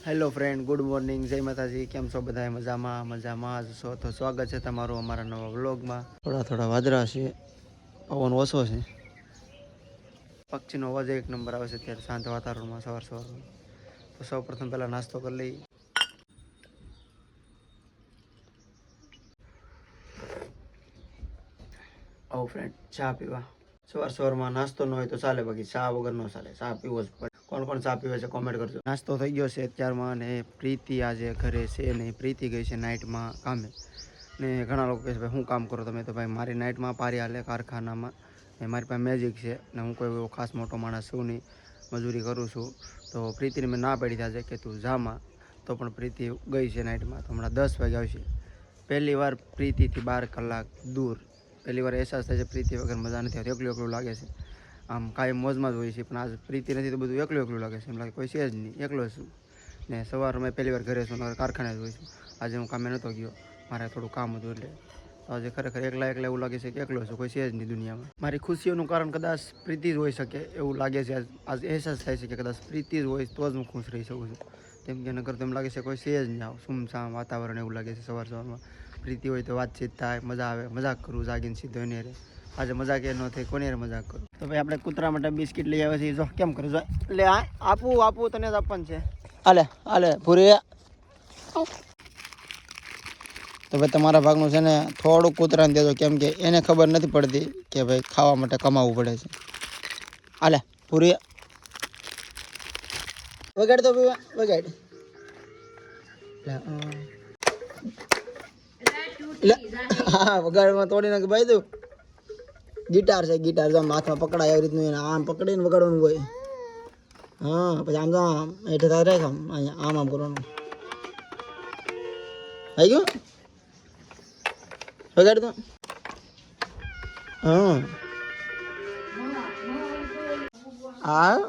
Hello friend, good morning, જય માતાજી. કેમ છો બધા? મજામાં જ છો તો સ્વાગત છે તમારું અમારા નવા વ્લોગમાં. થોડા વાદળા છે, પવન ઓછો છે, પક્ષીનો અવાજ એક નંબર આવે છે ત્યારે શાંત વાતાવરણમાં સવારમાં. તો સૌ પ્રથમ પહેલાં નાસ્તો કરી લઈ. આવો ફ્રેન્ડ, ચા પીવા. સવારમાં નાસ્તો ન હોય તો ચાલે, બાકી ચા વગર ન ચાલે. ચા પીવો જ પડે. કોણ ચા પીવે છે કોમેન્ટ કરજો. નાસ્તો થઈ ગયો છે અત્યારમાં, અને પ્રીતિ આજે ઘરે છે નહીં. પ્રીતિ ગઈ છે નાઇટમાં કામે. ને ઘણા લોકો કહે છે ભાઈ શું કામ કરો તમે? તો ભાઈ મારી નાઇટમાં પારી હાલે કારખાનામાં, ને મારી પાસે મેજિક છે, ને હું કોઈ એવો ખાસ મોટો માણસ છું નહીં, મજૂરી કરું છું. તો પ્રીતિને મેં ના પડી આજે કે તું જામાં, તો પણ પ્રીતિ ગઈ છે નાઇટમાં. તો હમણાં 10 વાગે આવશે. પહેલી વાર પ્રીતિથી 12 કલાક દૂર. પહેલી વાર અહેસાસ થાય છે પ્રીતિ વગર મજા નથી આવતી. એકલું લાગે છે. આમ કાંઈ મોજમાં જ હોય છે, પણ આજ પ્રીતિ નથી તો બધું એકલું લાગે છે. એમ લાગે કોઈ છે જ નહીં, એકલો છું. ને સવારમાં મેં પહેલી વાર ઘરે છું, કારખાને જ હોય છું. આજે હું કામે નહોતો ગયો, મારે થોડું કામ હતું એટલે. આજે ખરેખર એકલા એવું લાગે છે કે એકલો છું, કોઈ છે જ નહીં દુનિયામાં. મારી ખુશીઓનું કારણ કદાચ પ્રીતિ જ હોઈ શકે એવું લાગે છે. આજ અહેસાસ થાય છે કે કદાચ પ્રીતિ જ હોય તો જ હું ખુશ રહી શકું છું. કેમ કે નકર તો એમ લાગે છે કોઈ છે જ નહીં. આવું સુમસામ વાતાવરણ એવું લાગે છે સવારમાં. પ્રીતિ હોય તો વાતચીત થાય, મજા આવે, મજાક કરું જાગીને સીધો એને રે. આજે મજાક એ ન થાય, કોની રે મજાક કરું. તો ભાઈ આપણે કૂતરા માટે બિસ્કિટ લઈ આવ્યા છીએ. જો કેમ કરું, જો એટલે આપું તને જ આપવાનું છે. હાલે પૂરી. તો ભાઈ તમારા ભાગનું છે ને થોડુંક કૂતરાને દેજો, કેમ કે એને ખબર નથી પડતી કે ભાઈ ખાવા માટે કમાવવું પડે છે. હાલે પૂરી વગાડ તો વગાડ. હા વગાડમાં તોડી નાખ ભાઈ. તું ગિટાર છે, ગિટાર જો હાથમાં પકડાય એવી રીતનું આમ પકડીને વગાડવાનું હોય. હા પછી આમ તો હેઠે થાય રાખ, અહીંયા આમ કરવાનું. આવી ગયું વગાડ તો. હા આવ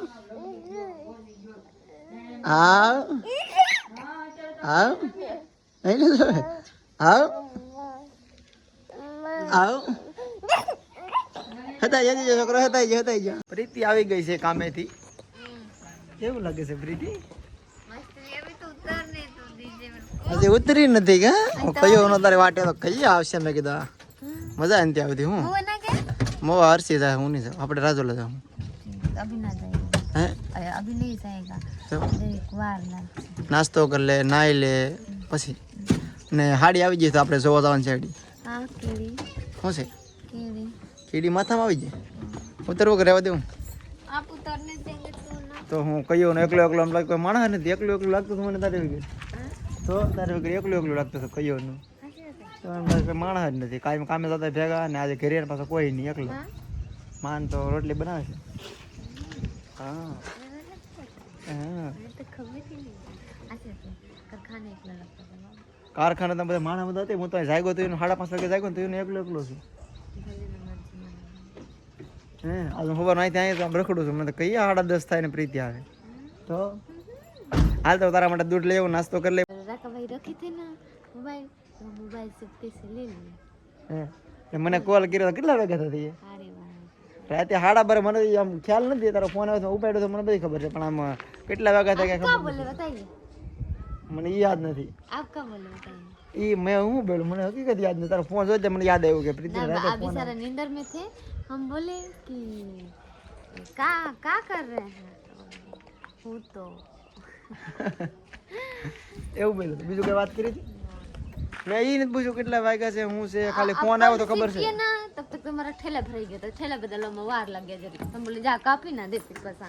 આવ આવ આવ આવ. હતાઈ જજો છોકરો, હતાઈ ગયો. પ્રીતિ આવી ગઈ છે કામેથી. કેવું લાગે છે પ્રીતિ? હજી ઉતરી નથી કે કયો નો તારે વાટે તો કઈ આવશે. મેં કીધું મજા નથી આવતી. હું મોવા હરસી જાય, હું નહીં જાઉં. આપણે રાજોલા જાઉં. નાસ્તો કરી લે, નાઈ લે, પછી ને હાડી આવી ગઈ તો આપણે જોવા જવાનું છે. હાડી શું છે? કીડી માથામાં આવી જાય. ઉતરવું કે રહેવા દેવું? તો હું કયો ને એકલો એમ લાગે કોઈ માણસ નથી. એકલું લાગતું હતું મને તારે વગર. તો તારે વગર એકલું લાગતું હતું કયો નું. તો એમ લાગે કોઈ માણસ જ નથી. કામે જતા ભેગા, ને આજે ઘરે પાછો કોઈ નહીં, એકલો. માન તો રોટલી બનાવે છે. હા કારખાના બધા માણસ બધા હતા. હું તો જાગ્યો તો 5:30 વાગે જાગ્યો તો એને એકલો છું. આજે ખબર નહીં ત્યાં આમ રખડું છું. મને કઈ 10:30 થાય ને પ્રીતિ આવે તો હાલ તો તારા માટે દૂધ લઈ આવું, નાસ્તો કરી લે. મને કોલ કર્યો કેટલા વાગ્યા થતી રાતે? 12:30. મને આમ ખ્યાલ નથી. તારો ફોન આવ્યો ઉપાડ્યો તો મને બધી ખબર છે, પણ આમ કેટલા વાગ્યા થાય મને યાદ નથી. ઈ મેં હું બોલું, મને હકીકત યાદ નથી. તારો ફોન જોઈ મને યાદ આવ્યું કે પ્રીતિ રાતે ફોન नींदर में थे हम, बोले कि का कर रहे हैं હું તો એવું બોલ્યું. બીજું કઈ વાત કરી હતી? મેં ઈ નથી પૂછ્યું કેટલા વાગ્યા છે, હું છે. ખાલી ફોન આવ્યો તો ખબર છે. तब तक मेरा ठेला भर गया, तो ठेला बदलने में वार लग गया जरूर. हम बोले जा काफी ना देते बसा.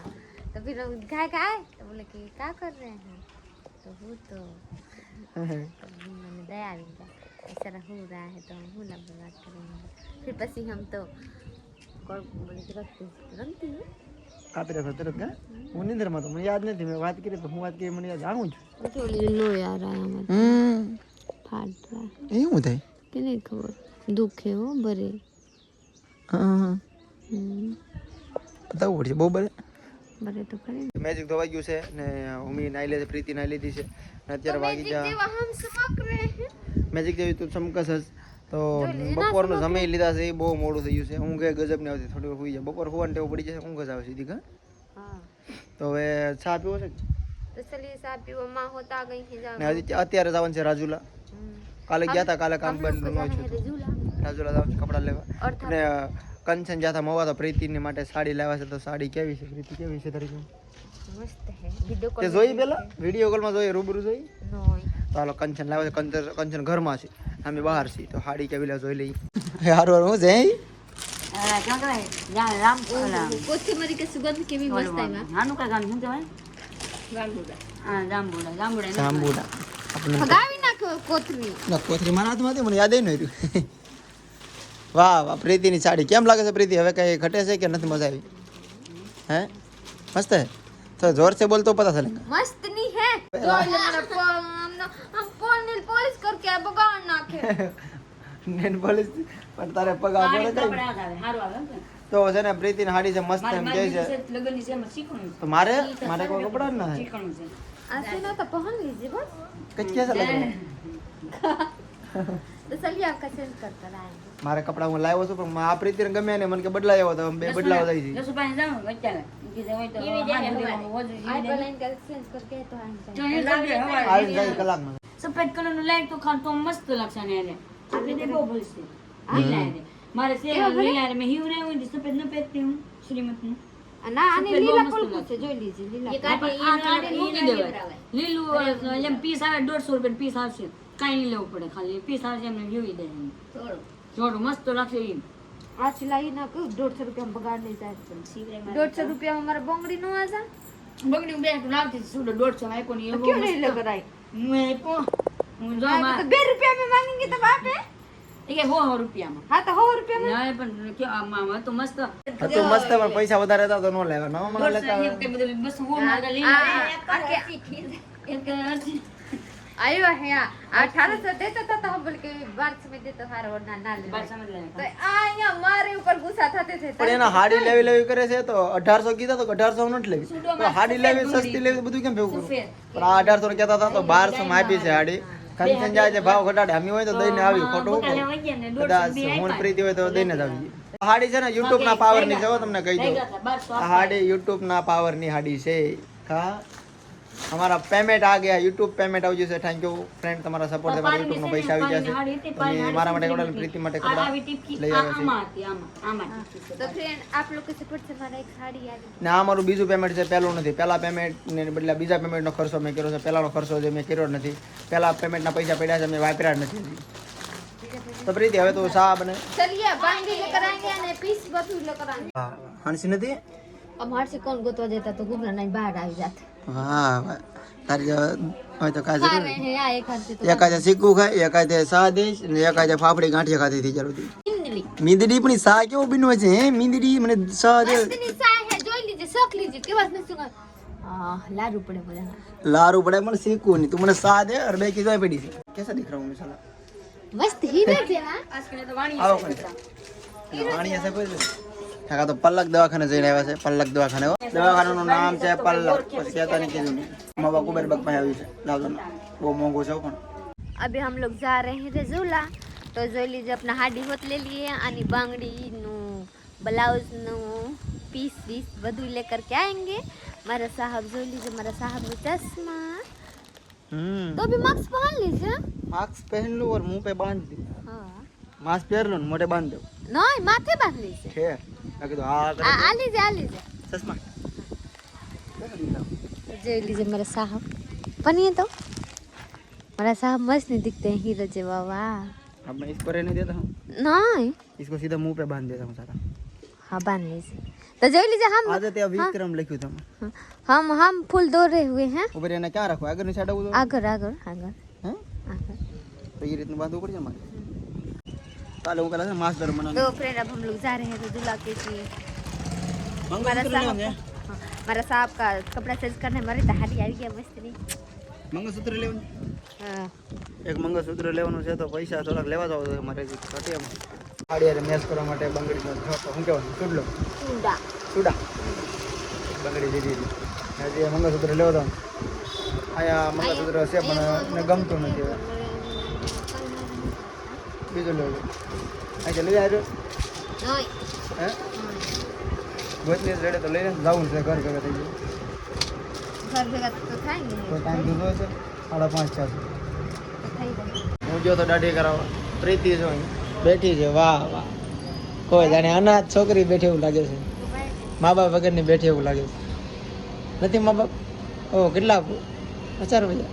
तो फिर खाए तो बोले कि क्या कर रहे हैं? तो वो तो मैंने दया भी ऐसा हो रहा है तो हम ना बात करेंगे. फिर પછી हम तो કોલ બોલે રમતી કાપી રાખો તરત. કા હું નિંદરમાં તો મને યાદ નથી. મેં વાત કરી તો હું વાત કરી મને યાદ જાણું છું. ઓલી નો યાર આયા ફાટ એ શું થાય કે નહીં ખબર. દુખે હો બરે. હા બતાવું પડશે બહુ બરે તો ખરી. મેજિક ધોવાઈ ગયું છે ને ઉમી નાઈ લે છે, પ્રીતિ નાઈ લીધી છે ને અત્યારે વાગી ગયા મેજિક જેવી તું ચમકસ જ. તો બપોરનું જમી લીધા છે. એ બહુ મોડું થઈ ગયું છે. ઊંઘ ગજબ ને આવતી. થોડી સુઈ જાય. બપોર હોવાની ટેવ પડી જશે, ઊંઘ જ આવે સીધી. હા તો હવે ચા પીવો છે? तो चलिए साहब भी वो माँ होता आ गई है ને હજી અત્યારે જવાનું છે રાજુલા. કાલે ગયા હતા, કાલે કામ બંધ ન છે. રાજુલા જવાનું છે કપડાં લેવા. અને કંચન જ્યાં મવા તો પ્રીતિની માટે સાડી લાવ્યા છે. તો સાડી કેવી છે પ્રીતિ, કેવી છે તારી? मस्त है वीडियो તે જોઈ પેલા વિડીયો કોલમાં જોઈ, રૂબરૂ જોઈ? नहीं તો હાલો કંચન લાવે છે. કંચન ઘરમાં છે, અમે બહાર છીએ. તો સાડી કેવી લે જોઈ લઈ. હારું હું જઈ कोथिंबरी के सुगंध के भी मस्त है જાંબુડા भगावी ना कोथमी ના કોથરી મારા હાથમાં હતી, મને યાદ નહીં રહ્યું. વાહ વાહ, પ્રીતિની સાડી કેમ લાગે છે પ્રીતિ? હવે કઈ ઘટે છે કે નથી? મજા આવી? હે મસ્ત હે? તો જોર से बोल तो पता चलेगा. मस्त नहीं है जो हम पॉलिश करके भगवान नाखे નેન પોલીસ પણ તારે પગા પડે કઈ તો છે ને પ્રીતિની સાડી છે મસ્ત એમ કહે છે. તો મારે કોઈ કપડા ના હે ऐसे ना तो पहन लीजिए बस કચ્ચે છે લગે. तो चलिए आपका चेंज कर कर आएंगे મારે કપડા હું લાવ્યો છું પણ આ પ્રીતિને ગમે ને મને કે બદલાય આવો તો બે બદલાવા જાય છે. आज लाइन का चेंज करके तो आएंगे આવી જાય કલાકમાં. સફેદ કલર નું લાઈટ તો ખાતો મસ્ત લાગશે ને રે આપણે તે બહુ બોલશે લીલા રે મારે સે લીલા રે મેં હિવરે હું સફેદ ન પહેરતી હું શ્રીમત નું ना आने लीला फूल पूछे जो लीजिए लीला લીલું એમ પીસ આવે 150 રૂપિયા પીસ આવશે કાઈ નહીં લેવું પડે ખાલી પીસ આવશે એમને જોઈ દે થોડું મસ્ત લાગશે ઈ आज सिलाई ना को 150 रुपया हम बगाड़ नहीं जाए 150 रुपया में हमारा बोंगड़ी नो आजा બગડી બે તો લાગતી સુડો 150 આઈ કોની तो क्यों नहीं लेकर आई મેં કો હું જો तो 2 रुपया में मांगेंगे तब आप है એ 100 રૂપિયામાં हाँ तो 100 रुपया में ના પણ કે આમાં તો મસ્ત હા તો મસ્ત પણ પૈસા વધારે હતા તો નો લેવા. નો મને લેતા કે બધું બસ હું મારા લઈ आयो है यहाँ 1800 देता था तो हम बोल के 1200 में देता था और ना ले બાર સમજ લે तो यहाँ हमारे ऊपर गुस्सा थाते थे પણ એના હાડી લેવી કરે છે તો 1800 કીધા તો 1800 નથી લેવી. તો હાડી લેવી સસ્તી લેવી બધું કેમ ભેગું કરું? પણ આ 1800 કહેતા હતા તો 1200 માં આપી છે હાડી. કંચન જાય છે ભાવ ઘટાડે, અમે હોય તો દઈને આવી ખોટું કદાચ હું પ્રીતિ હોય તો દઈને જ આવી. હાડી છે ને યુટ્યુબ ના પાવર ની છે, તમને કહી દઉં. આ હાડી યુટ્યુબ ના પાવર ની હાડી છે. હા हमारा पेमेंट आ गया, यूट्यूब पेमेंट આવી જશે. થેન્ક યુ ફ્રેન્ડ, તમારા સપોર્ટ થી મારા યુટ્યુબ નો પૈસા આવી જશે. તમે મારા માટે કપડા પ્રીતિ માટે કપડા લઈ આવ્યા છે. तो फ्रेंड आप लोग के सपोर्ट से हमारा एक साड़ी आ गई ને આ મારું બીજું પેમેન્ટ છે, પહેલું નથી. પહેલા પેમેન્ટ ને બદલે બીજા પેમેન્ટ નો ખર્ચો મેં કર્યો છે. પહેલાનો ખર્ચો જે મેં કર્યો નથી. પહેલા પેમેન્ટ ના પૈસા પડ્યા છે, મેં વાપર્યા જ નથી. તો પ્રીતિ હવે તો સા બને. चलिए बांगी लेकर आएंगे ने पीस बतू लेकर आएंगे હા હાંસી નથી. अब हमारे से कौन गोतवा देता तो गुबरा नहीं बाहर आ जाता હા તારી હોય તો કાજે खा रहे हैं यहाँ एक हाथ से तो એકાદે સિક્કુ ખાય, એકાદે સા દેશ ને એકાદે ફાફડી ગાંઠિયા ખાધી હતી જરૂર. हिंदली મીંદડી પણ સા કેવો બીનો છે? હે મીંદડી મને સા દે. इतनी चाय है जो लीजिए सोख लीजिए के बाद में सुगा लारू पड़े बोला લારું પડે પણ સિક્કુ નહીં. તું મને સા દે और બે की જોઈ પડી છે. કેસા दिख रहा हूं मैं साला? मस्त हीरे थे ना આજકાલ તો વાણી આવો કોણ વાણી હશે કોઈ છે? કાકા તો પલક દવાખાને જઈને આવ્યા છે. પલક દવાખાને હો. દવાખાનાનું નામ છે પલક. પછી કહેતા નહીં કીધું માવા કુબેર બગ પાસે આવ્યું છે. લાવજો ને બહુ મોંઘું છે પણ. अभी हम लोग जा रहे हैं रेजुला तो जो लीजिए अपना हाडी होत ले लिए आनी बांगड़ी नु ब्लाउज नु पीस पीस बधु लेकर के आएंगे. मारा साहब जो लीजिए मारा साहब नु चश्मा तो भी मास्क पहन लीजिए. मास्क पहन लो और मुंह पे बांध दो. हाँ मास्क पहन लो मोटे बांध दो. नहीं माथे बांध लीजिए. છે બાકી તો આ आ लीजिए ચશ્મા जो लीजिए मेरा साहब पनिए तो मेरा साहब मस्त नहीं दिखते हैं हीरो जवा वाह. अब मैं इसको रहने देता हूँ, नहीं इसको सीधा मुंह पे बांध देता हूँ सारा. हाँ बांध लीजिए. तो जो लीजिए हम आदत है विक्रम लिखियो था. हम फूल दौड़े हुए हैं ऊपर એને ક્યાં રાખો? આગળ ની સાઈડ આવું आगर आगर आगर હે आगर. તો એ રીતનું બાંધવું પડશે મારે. ચાલો હું પેલા છે માસ્ક દર બનાવ. तो फ्रेंड अब हम लोग जा रहे हैं रेजुला के लिए. મંગળસૂત્ર લેવાનું છે. हमारा साहब का कपड़ा चेंज करने हमारी तहारी आ गया मस्त नहीं. મંગળસૂત્ર લેવાનું. हाँ એક મંગળસૂત્ર લેવાનું છે તો પૈસા થોડાક લેવા જાવ તો મારે ઘટિયામાં સાડી મેચ કરવા માટે બંગડીનો શું કહેવાનું ચૂડલો चूड़ा ચૂડા બંગડી દીધી હતી. હજી મંગળસૂત્ર લેવો તો અહીંયા મંગળસૂત્ર છે પણ મને ગમતું નથી. હવે બીજું લેવું અહીં લઈ આવ્યો नहीं હે ગોતની રેડે તો લઈને જવું છે ઘર ભેગા થઈ ગયું. ઘર ભેગા તો થાય ને કોઈ ટાઈમ કીધો છે 5:30 છે તો થઈ જાય હું જો તો દાઢી કરાવવા પ્રીતિ જો અહીં બેઠી છે વાહ વાહ કોઈ જાણે અનાથ છોકરી બેઠી એવું લાગે છે મા બાપ વગરની બેઠી એવું લાગે છે નથી મા બાપ ઓ કેટલા 50 રૂપિયા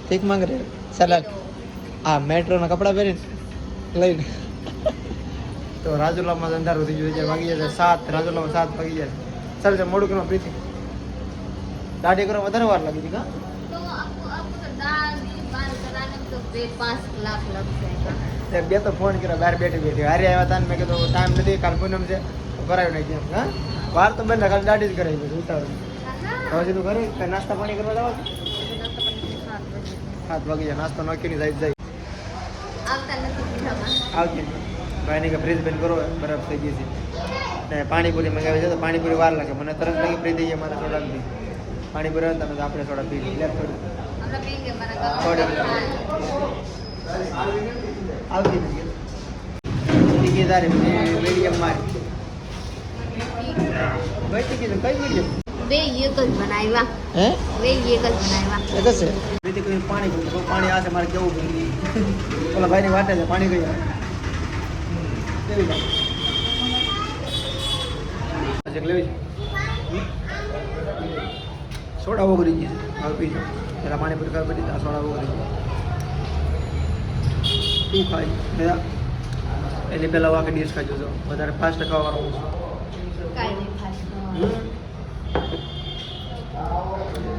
ભીખ માંગ રહે સલાડ આ મેટ્રોના કપડાં પહેરીને લઈને તો રાજુલામાં અંધારું થઈ ગયું છે વાગી જશે 7 રાજુલામાં 7 વાગી જશે ચાલ છે મોડું કરવા પ્રીતિ દાઢી કરવા વધારે વાર લાગી હતી કા તો આપકો તો દાલ બાલ બનાને में तो 2-5 लाख लग जाएगा બે તો ફોન કર્યા બહાર બેઠી હારે આવ્યા હતા ને મેં કીધું ટાઈમ નથી કાલ પૂનમ છે તો કરાવી નાખીએ હા વાર તો બંને ખાલી દાઢી જ કરાવી પછી ઉતાવળ હવે સીધું ઘરે કાંઈ નાસ્તા પાણી કરવા જવા 7 વાગી જાય નાસ્તો નાખીને જાય આવતા નથી પીઠામાં આવતી ભાઈને કે ફ્રીજ બંધ કરો બરફ થઈ ગઈ છે ને પાણીપુરી મંગાવી છે તો પાણીપુરી વાર લાગે મને તરત લાગી ફ્રી થઈ ગઈ મારે સોડા પી પાણીપુરી આવે તમે તો આપણે સોડા પી લે થોડું हमरा पीएंगे मारा આવતી નથી ટીકી તારી મીડિયમ મારી કઈ ટીકી કઈ મીડિયમ वे ये कल बनाएगा હે वे ये કલ બનાવ્યા એ કશે બીજી કોઈ પાણી પીવું તો પાણી આ છે મારે કેવું પીવું ઓલા ભાઈની વાટે છે પાણી ગઈ કેવી લાગે હજી લેવી છે સોડા વગરી ગઈ છે હવે પી જાઓ પેલા પાણી પૂરી ખાવા બધી આ સોડા વગરી ગઈ તું ખાઈ પેલા એની પહેલાં વાકે ડીશ ખાઈ જજો વધારે ફાસ્ટ ખાવાનું કાઈ નહીં ખાય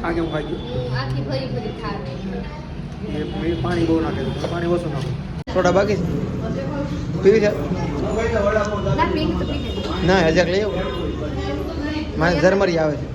આ કેમ ખાઈ ગયું આખી ભરી ભરી ખાવી એ પાણી બહુ નાખે છે પાણી ઓછું નાખો સોડા બાકી છે પીવી છે ના પીંગ તો પી ના હજાર લઈ આવો મારે ઝરમરી આવે છે